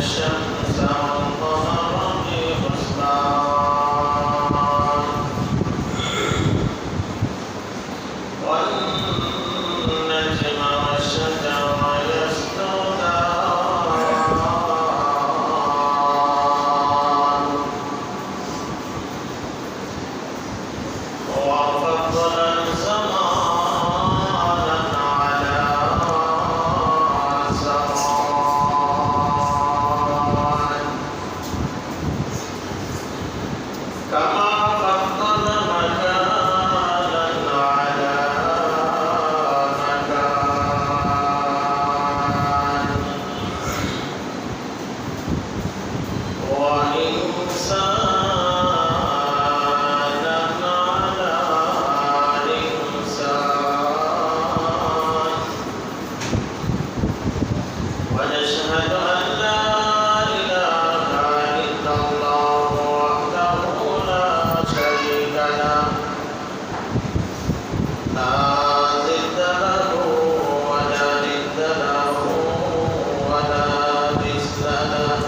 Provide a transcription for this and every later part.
الشمس والقمر بحسبان والنجم والشجر يسجدان وفضل زمانا على زمان كما فضل مكانا على مكان وإنسانا على إنسان ونشهد أن لا إله إلا الله وحده لا شريك له لا ضد له ولا ند له ولا مثل له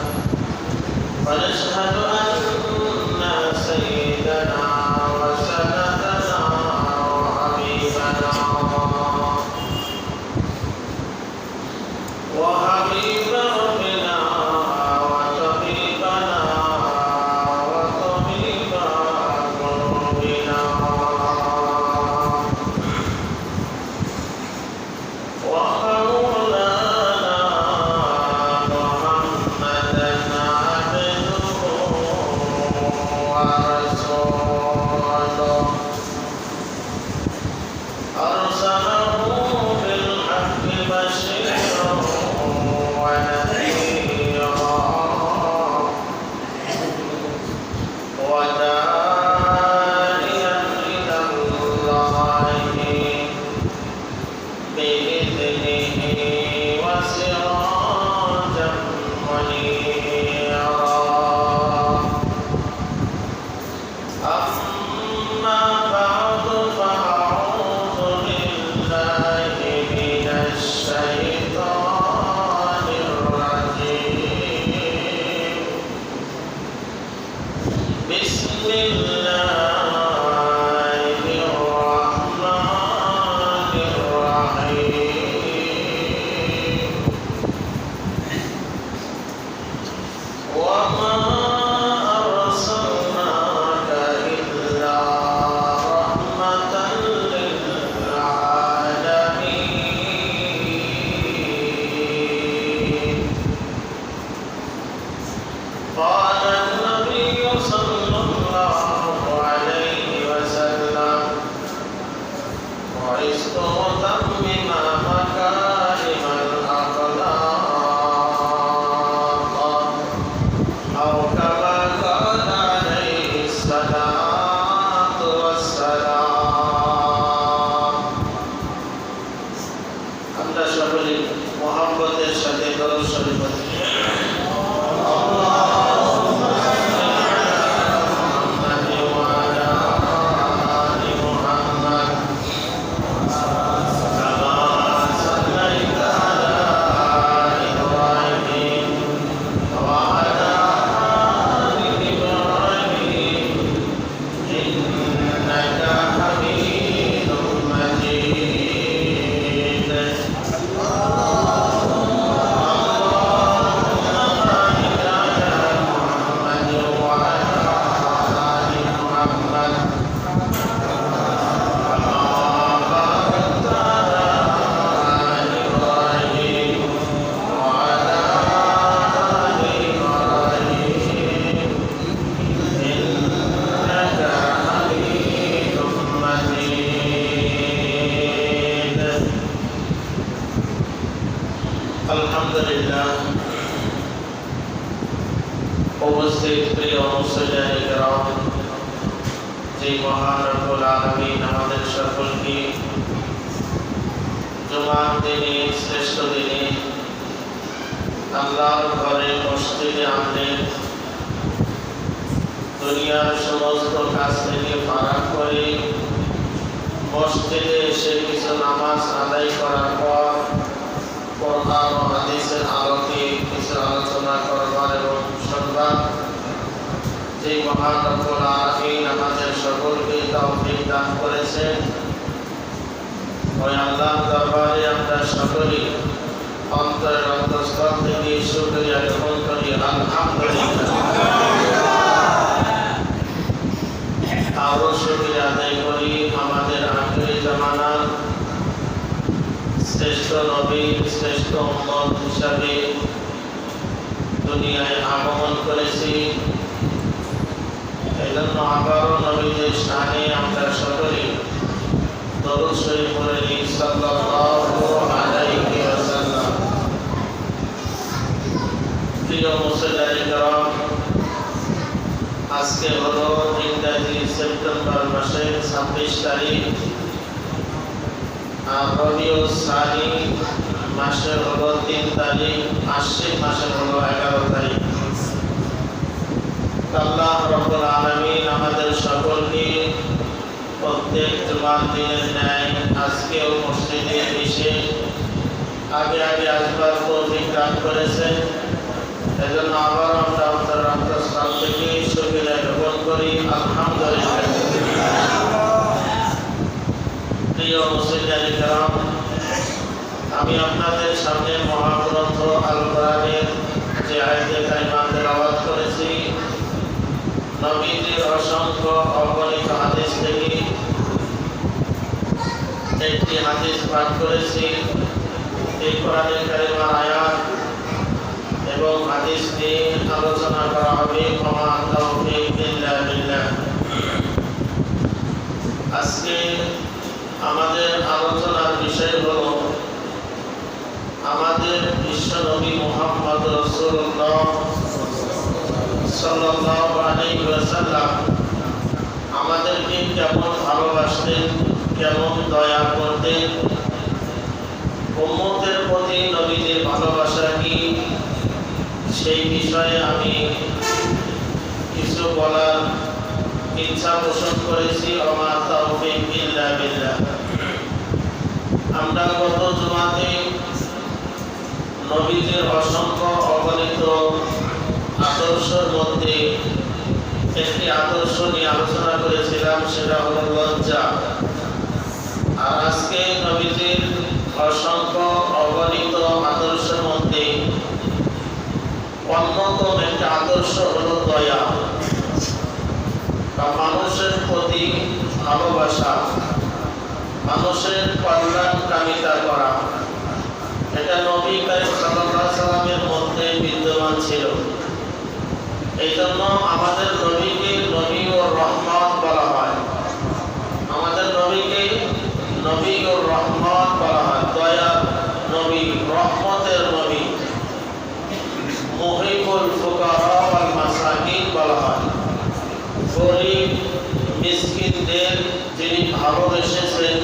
ونشهد أن سيدنا وسندنا وحبيبنا وحبيب ربنا وطبيبنا وطبيب قلوبنا ومولانا محمدا عبده ورسوله أرسله بالحق بشيرا ونذيرا وداعيا إلى الله بإذنه وسراجا منيرا أما بعد فأعوذ بالله من الشيطان الرجيم بسم الله الرحمن الرحيم وما أرسلناك إلا رحمة للعالمين قال النبي صلى الله عليه وسلم بعثت أتمم مكارم الأخلاق أو كما قال عليه الصلاة والسلام আমরা সকলে মুহাব্বতের সাথে দরুদ শরীফ পড়ি আলহামদুলিল্লাহ উপস্থিত প্রিয় মুসলিম کرام যে মহান রব্বুল আলামিন আমাদের সকলকে জুমার দিনে শ্রেষ্ঠ দিনে আল্লাহর ঘরে মসজিদে আনলেন দুনিয়ার সমস্ত কাজ থেকে ফারাক করে মসজিদে এসে কিছু নামাজ আদায় করার পর কোরআন ও হাদিসের আলোকে কিছু আলোচনা করব মহান রব্বুল আলামিন আমাদের সকলকে তৌফিক দান করেছেন। ওই আল্লাহর দরবারে আমরা সকলেই অন্তরের অন্তঃস্থল থেকে শুকরিয়া জ্ঞাপন করি, আলহামদুলিল্লাহ। আরো শুকরিয়া আদায় করি আমাদের আখিরি জামানার শ্রেষ্ঠ নবী, শ্রেষ্ঠ উম্মত হিসাবে দুনিয়ায় আগমন করেছি। এই জন্য আবারও নবীদের শানে আমরা সকলে দরুদ শরীফ পড়ে নিই, সাল্লাল্লাহু আলাইহি ওয়াসাল্লাম। প্রিয় মুসলিম کرام, আজকে হলো ইংরেজি সেপ্টেম্বর মাসের 26 তারিখ, আর রবিউল সানি মাসে হলো 3 তারিখ, আশ্বিন মাসে হলো 11 তারিখ। আল্লাহ রাব্বুল আলামিন আমাদের সকলকে প্রত্যেক জুমার দিনের ন্যায় আজকেও মসজিদে এসে আগে আসবার তৌফিক দান করেছেন। এজন্য আবার আমরা অন্তঃস্থল থেকে শুকরিয়া জ্ঞাপন করি, আলহামদুলিল্লাহ। প্রিয় মুসলিম کرام, আমি আপনাদের সামনে মহাগ্রন্থ আল কোরআনের যে আয়াতে কারিমা তেলাওয়াত করেছি, নবীজির অসংখ্য অগণিত হাদিস থেকে একটি হাদিস পাঠ করেছি। এই কোরআনের কারিমার আয়াত এবং হাদিস নিয়ে আলোচনা করা হবে। ওমা তাওফীক ইল্লা বিল্লাহ। আজকে আমাদের আলোচনার বিষয় হলো আমাদের বিশ্ব নবী মুহাম্মদ রাসূলুল্লাহ সাল্লাল্লাহু আলাইহি ওয়াসাল্লাম আমাদেরকে কেমন ভালোবাসতেন, কেমন দয়া করতেন, উম্মতের প্রতি নবীজির ভালোবাসা কি, সেই বিষয়ে আমি কিছু বলার ইচ্ছা পোষণ করেছি। ওমা তাওফীক ইল্লা বিল্লাহ। আমরা গত জুমাতে নবীজির অসংখ্য অগণিত আদর্শের মধ্যে একটি আদর্শ নিয়ে আলোচনা করেছিলাম, সেটা হলো লজ্জা। আর আজকে নবীজির অসংখ্য অগণিত আদর্শের মধ্যে অন্যতম একটি আদর্শ হলো দয়া বা মানুষের প্রতি ভালোবাসা, মানুষের কল্যাণকামিতা করা। এটা নবী করিম সাল্লাল্লাহু আলাইহি ওয়াসাল্লামের মধ্যে বিদ্যমান ছিল। এই জন্য আমাদের নবীকে নবী ও রহমত বলা হয়। আমাদের নবীকে নবী ও রহমত বলা হয়। দয়া নবী, রহমতের নবী, মুহিবুল ফুকারা ওয়াল মাসাকিন বলা হয়। গরীব মিসকিনদের যিনি ভালোবেসেছেন,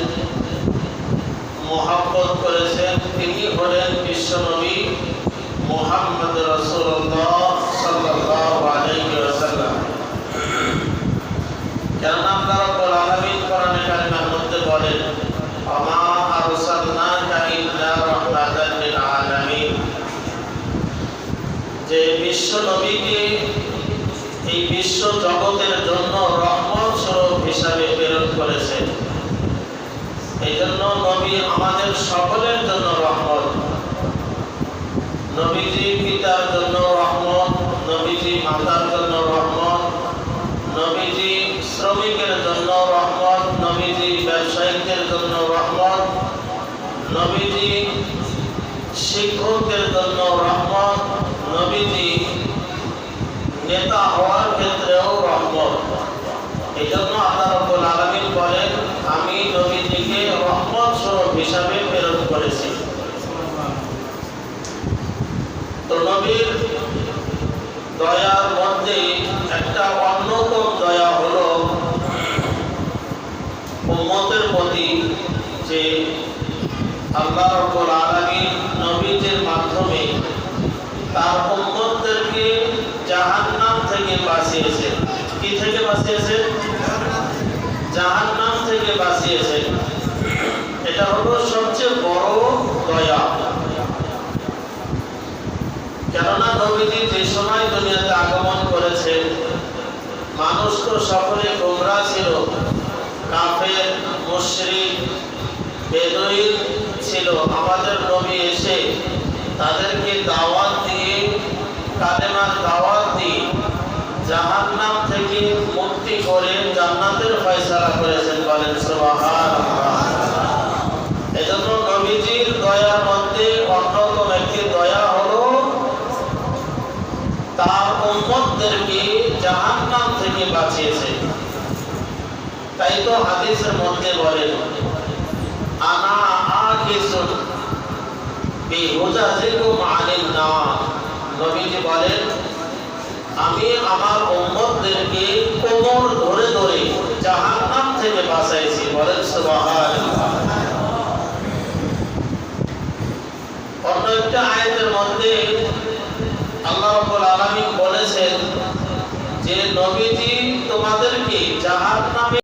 মহব্বত করেছেন, তিনি হলেন বিশ্বনবী মুহাম্মদ রাসূলুল্লাহ সাল্লাল্লাহু আলাইহি ওয়াসাল্লাম। কেননা আল্লাহ রাব্বুল আলামিন কোরআনে কারিমের মধ্যে বলেন, ওমা আরসালনাকা ইল্লা রাহমাতাল লিল আলামিন, যে বিশ্ব নবীকে এই বিশ্ব জগতের জন্য রহমত স্বরূপ হিসাবে প্রেরণ করেছেন। এই জন্য নবী আমাদের সকলের জন্য রহমত। নবীজি পিতার জন্য রহমত, নবীজি মাতার জন্য রহমত, নবীজি শ্রমিকের জন্য রহমত, নবীজি ব্যবসায়ীদের জন্য রহমত, নবীজি শিক্ষকদের জন্য রহমত, নবীজি নেতা হওয়ার ক্ষেত্রেও রহমত। এই জন্য আল্লাহ রাব্বুল আলামিন বলেন, আমি নবীজিকে রহমত স্বরূপ হিসাবে প্রেরণ করেছি। তো নবীর দয়ার মধ্যে একটা অন্যতম দয়া হলো উম্মতের প্রতি, যে আল্লাহ রাব্বুল আলামিন নবীজির মাধ্যমে তার উম্মতদেরকে জাহান্নাম থেকে বাঁচিয়েছেন। কি থেকে বাঁচিয়েছেন? জাহান্নাম থেকে বাঁচিয়েছেন। এটা হলো সবচেয়ে বড় দয়া। কেননা নবীজি যে সময় দুনিয়াতে আগমন করেছেন, মানুষ তো সকলে গোমরা ছিল, কাফের, মুশরিক, বেদুইন ছিল। আমাদের নবী এসে তাদেরকে দাওয়াত দিয়ে, কালেমার দাওয়াত দিয়ে জাহান্নাম থেকে মুক্তি করে জান্নাতের ফয়সালা করেছেন। বলেন সুবহানাল্লাহ। এজন্য নবীজির দয়ার মধ্যে অন্যতম একটি দয়া হলো তার উম্মতদেরকে জাহান্নাম থেকে বাঁচিয়েছে। তাই তো হাদিসের মধ্যে বলেন, আনা আকিসুন বিহুজাজিকুম আনিন নার। নবীজি বলেন, আমি আমার উম্মতদেরকে কোমর ধরে ধরে জাহান্নাম থেকে বাঁচাইছি। বলেন সুবহানাল্লাহ। অন্য একটা আয়াতের মধ্যে আল্লাহ রাব্বুল আলামিন বলেছেন যে নবীজি তোমাদেরকে জাহান্নামে